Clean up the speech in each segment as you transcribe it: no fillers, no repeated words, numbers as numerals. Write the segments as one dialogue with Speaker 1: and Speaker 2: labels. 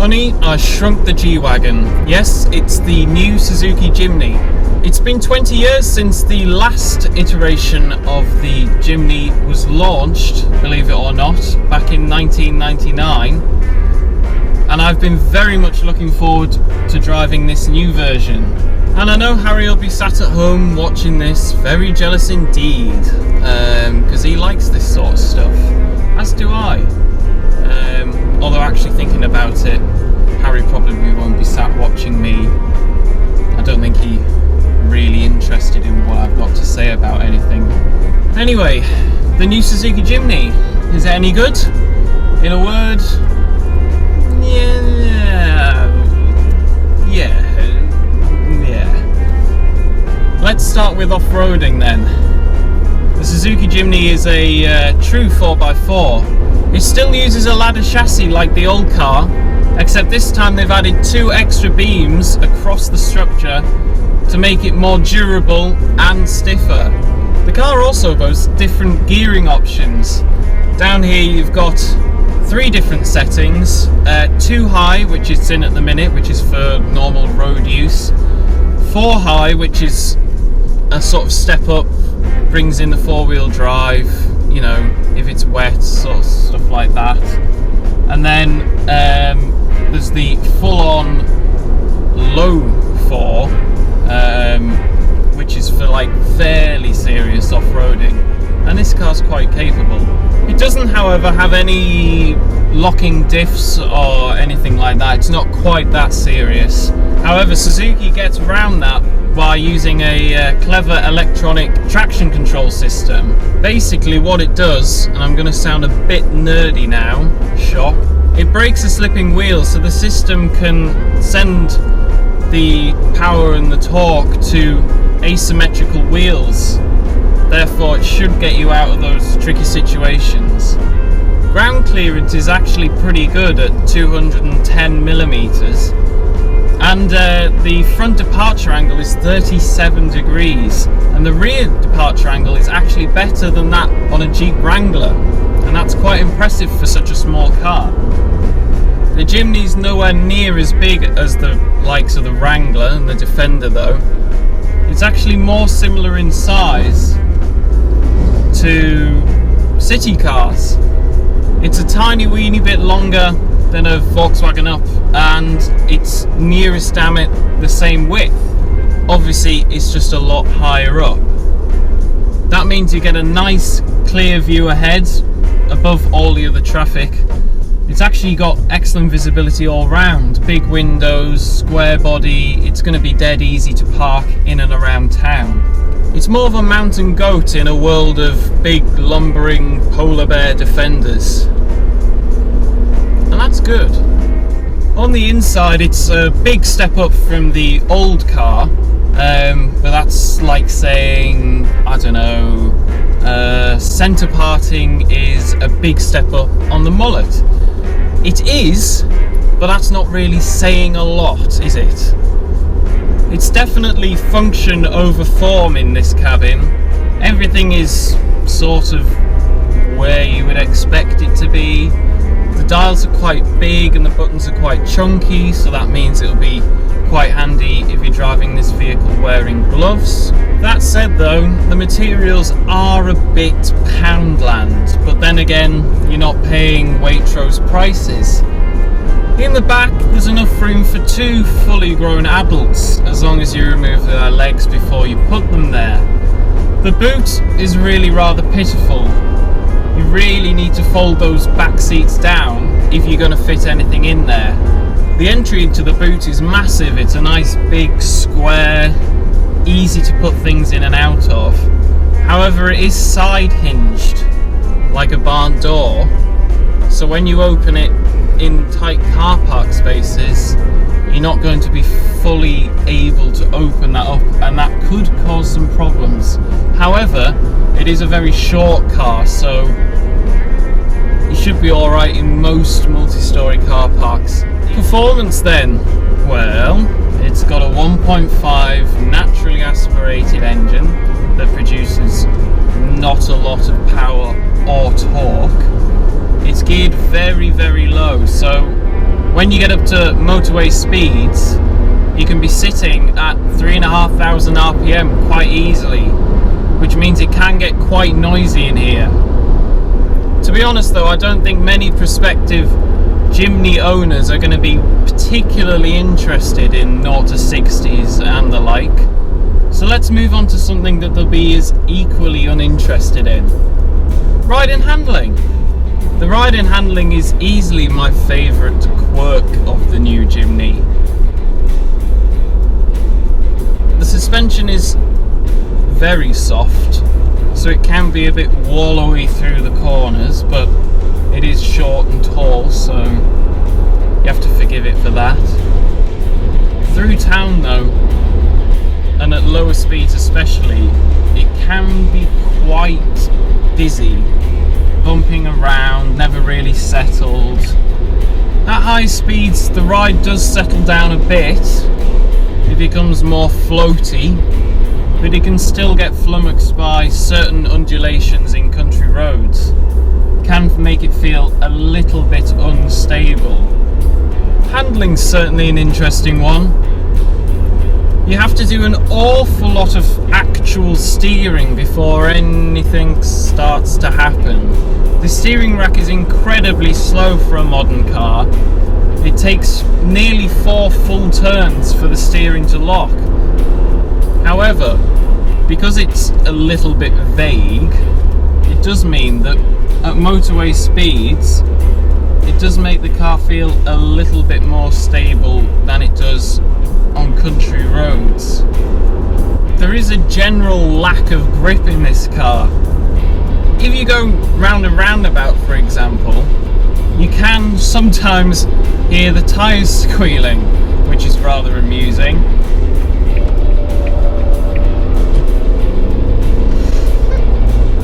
Speaker 1: Honey, I shrunk the G-Wagon. Yes, it's the new Suzuki Jimny. It's been 20 years since the last iteration of the Jimny was launched, believe it or not, back in 1999. And I've been very much looking forward to driving this new version. And I know Harry will be sat at home watching this, very jealous indeed, because he likes this sort of stuff, as do I. Although actually thinking about it, Harry probably won't be sat watching me. I don't think he's really interested in what I've got to say about anything. Anyway, the new Suzuki Jimny, is it any good? In a word, yeah. Let's start with off-roading then. The Suzuki Jimny is a true 4x4. It still uses a ladder chassis like the old car, except this time they've added 2 extra beams across the structure to make it more durable and stiffer. The car also boasts different gearing options. Down here you've got 3 different settings, 2 high, which it's in at the minute, which is for normal road use, 4 high, which is a sort of step up, brings in the 4-wheel drive, you know, if it's wet, sort of stuff like that. And then there's the full-on low 4, which is for like fairly serious off-roading, and this car's quite capable. It doesn't, however, have any locking diffs or anything like that. It's not quite that serious. However, Suzuki gets around that by using a clever electronic traction control system. Basically what it does, and I'm going to sound a bit nerdy now, shock, it brakes a slipping wheel, so the system can send the power and the torque to asymmetrical wheels. Therefore it should get you out of those tricky situations. Ground clearance is actually pretty good at 210 millimeters, and the front departure angle is 37 degrees, and the rear departure angle is actually better than that on a Jeep Wrangler, and that's quite impressive for such a small car. The Jimny's nowhere near as big as the likes of the Wrangler and the Defender though. It's actually more similar in size to city cars. It's a tiny weeny bit longer than a Volkswagen Up, and it's nearest damn it the same width. Obviously it's just a lot higher up. That means you get a nice clear view ahead above all the other traffic. It's actually got excellent visibility all round, big windows, square body. It's going to be dead easy to park in and around town. It's more of a mountain goat in a world of big lumbering polar bear Defenders, and that's good. On the inside it's a big step up from the old car, but that's like saying, I don't know, centre parting is a big step up on the mullet. It is, but that's not really saying a lot, is it? It's definitely function over form in this cabin. Everything is sort of where you would expect it to be. The dials are quite big and the buttons are quite chunky, so that means it'll be quite handy if you're driving this vehicle wearing gloves. That said though, the materials are a bit Poundland, but then again, you're not paying Waitrose prices. In the back there's enough room for 2 fully grown adults, as long as you remove their legs before you put them there. The boot is really rather pitiful. You really need to fold those back seats down if you're going to fit anything in there. The entry into the boot is massive. It's a nice big square, easy to put things in and out of. However, it is side hinged like a barn door, so when you open it in tight car park spaces, you're not going to be fully able to open that up, and that could cause some problems. However, it is a very short car, so you should be alright in most multi-storey car parks. Performance then, well, it's got a 1.5 naturally aspirated engine that produces not a lot of power or torque. It's geared very, very low, so when when you get up to motorway speeds, you can be sitting at 3,500 RPM quite easily, which means it can get quite noisy in here. To be honest though, I don't think many prospective Jimny owners are going to be particularly interested in 0 to 60s and the like. So let's move on to something that they'll be as equally uninterested in. Ride and handling. The ride and handling is easily my favourite quirk of the new Jimny. The suspension is very soft, so it can be a bit wallowy through the corners, but it is short and tall, so you have to forgive it for that. Through town though, and at lower speeds especially, it can be quite dizzy, bumping around, never really settled. At high speeds the ride does settle down a bit, it becomes more floaty, but it can still get flummoxed by certain undulations in country roads. Can make it feel a little bit unstable. Handling's certainly an interesting one. You have to do an awful lot of actual steering before anything starts to happen. The steering rack is incredibly slow for a modern car. It takes nearly 4 full turns for the steering to lock. However, because it's a little bit vague, it does mean that at motorway speeds, it does make the car feel a little bit more stable than it does on country roads. There is a general lack of grip in this car. If you go round a roundabout, for example, you can sometimes hear the tyres squealing, which is rather amusing.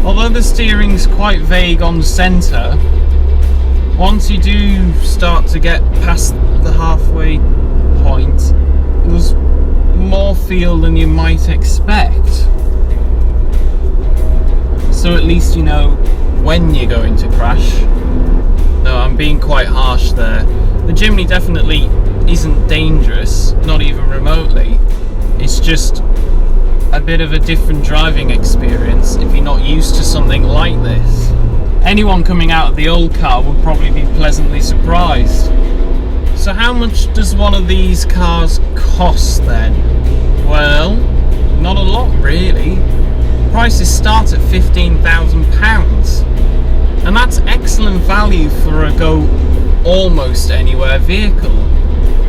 Speaker 1: Although the steering's quite vague on centre, once you do start to get past the halfway point, there's more feel than you might expect. So at least you know when you're going to crash. No, I'm being quite harsh there. The Jimny definitely isn't dangerous, not even remotely. It's just a bit of a different driving experience if you're not used to something like this. Anyone coming out of the old car would probably be pleasantly surprised. So how much does one of these cars cost then? Well, not a lot really. Prices start at £15,000, and that's excellent value for a go almost anywhere vehicle.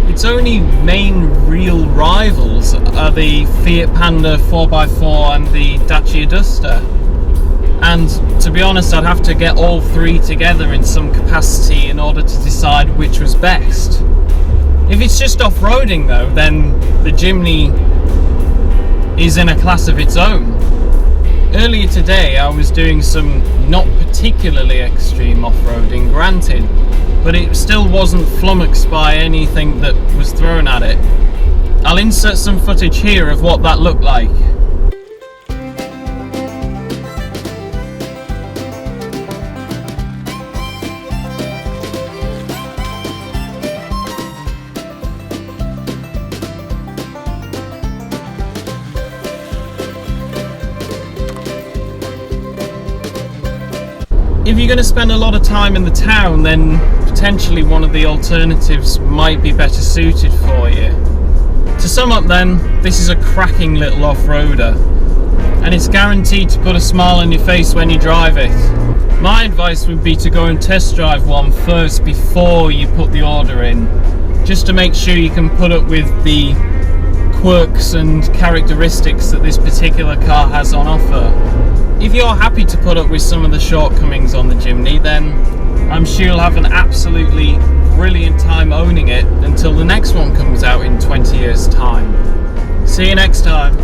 Speaker 1: Its only main real rivals are the Fiat Panda 4x4 and the Dacia Duster. And to be honest, I'd have to get all three together in some capacity in order to decide which was best. If it's just off-roading though, then the Jimny is in a class of its own. Earlier today I was doing some not particularly extreme off-roading, granted, but it still wasn't flummoxed by anything that was thrown at it. I'll insert some footage here of what that looked like. If you're going to spend a lot of time in the town, then potentially one of the alternatives might be better suited for you. To sum up then, this is a cracking little off-roader, and it's guaranteed to put a smile on your face when you drive it. My advice would be to go and test drive one first before you put the order in, just to make sure you can put up with the quirks and characteristics that this particular car has on offer. If you're happy to put up with some of the shortcomings on the Jimny, then I'm sure you'll have an absolutely brilliant time owning it until the next one comes out in 20 years' time. See you next time.